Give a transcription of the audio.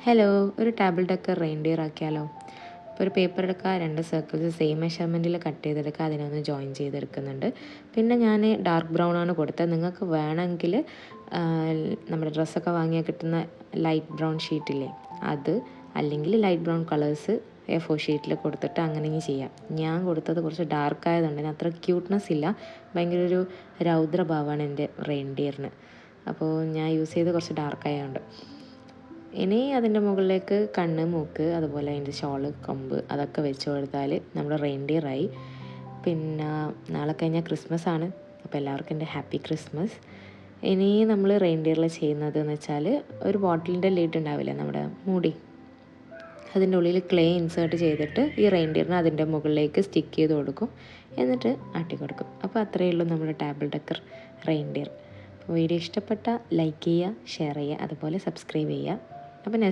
Hello, ഒരു table decker reindeer ആക്കിയാലോ? ഇപ്പോൾ ഒരു പേപ്പർ എടുക്കുക, 2 സർക്കിൾസ് സെയിം മെഷർമെൻറ്റിൽ കട്ട് ചെയ്തെടുക്കുക, അതിനൊന്ന് ജോയിൻ ചെയ്തെടുക്കുന്നുണ്ട്. പിന്നെ ഞാൻ ഡാർക്ക് ബ്രൗൺ ആണ് കൊടുത്തത്. നിങ്ങൾക്ക് വേണമെങ്കിൽ നമ്മുടെ ഡ്രസ്സൊക്കെ വാങ്ങിയാൽ കിട്ടുന്ന ലൈറ്റ് ബ്രൗൺ ഷീറ്റില്ലേ അത്, അല്ലെങ്കിൽ ലൈറ്റ് ബ്രൗൺ കളേഴ്സ് A4 ഷീറ്റിൽ കൊടുത്തിട്ട് അങ്ങനെ ചെയ്യാം. ഞാൻ കൊടുത്തത് കുറച്ച് ഡാർക്ക് ആയതുകൊണ്ട് അതിന് അത്ര ക്യൂട്ട്നെസ് ഇല്ല, ഭയങ്കര ഒരു രൗദ്രഭാവമാണ് എൻ്റെ റെയിൻഡിയറിന്. അപ്പോൾ ഞാൻ യൂസ് ചെയ്ത് കുറച്ച് ഡാർക്ക് ആയതുകൊണ്ട്. ഇനി അതിൻ്റെ മുകളിലേക്ക് കണ്ണ്, മൂക്ക്, അതുപോലെ അതിൻ്റെ ഷോള്, കൊമ്പ് അതൊക്കെ വെച്ച് കൊടുത്താൽ നമ്മുടെ റെയിൻഡിയറായി. പിന്നെ നാളെ കഴിഞ്ഞാൽ ക്രിസ്മസ് ആണ്. അപ്പോൾ എല്ലാവർക്കും എൻ്റെ ഹാപ്പി ക്രിസ്മസ്. ഇനി നമ്മൾ റെയിൻഡിയറിൽ ചെയ്യുന്നത് എന്ന് വെച്ചാൽ, ഒരു ബോട്ടിലിൻ്റെ ലിഡ് ഉണ്ടാവില്ലേ, നമ്മുടെ മൂടി, അതിൻ്റെ ഉള്ളിൽ ക്ലേ ഇൻസേർട്ട് ചെയ്തിട്ട് ഈ റെയിൻഡിയറിന് അതിൻ്റെ മുകളിലേക്ക് സ്റ്റിക്ക് ചെയ്ത് കൊടുക്കും, എന്നിട്ട് ആട്ടി കൊടുക്കും. അപ്പോൾ അത്രയേ ഉള്ളൂ നമ്മുടെ ടേബിൾ ഡെക്കർ റെയിൻഡിയർ. അപ്പോൾ വീഡിയോ ഇഷ്ടപ്പെട്ടാൽ ലൈക്ക് ചെയ്യുക, ഷെയർ ചെയ്യുക, അതുപോലെ സബ്സ്ക്രൈബ് ചെയ്യുക. അപ്പോൾ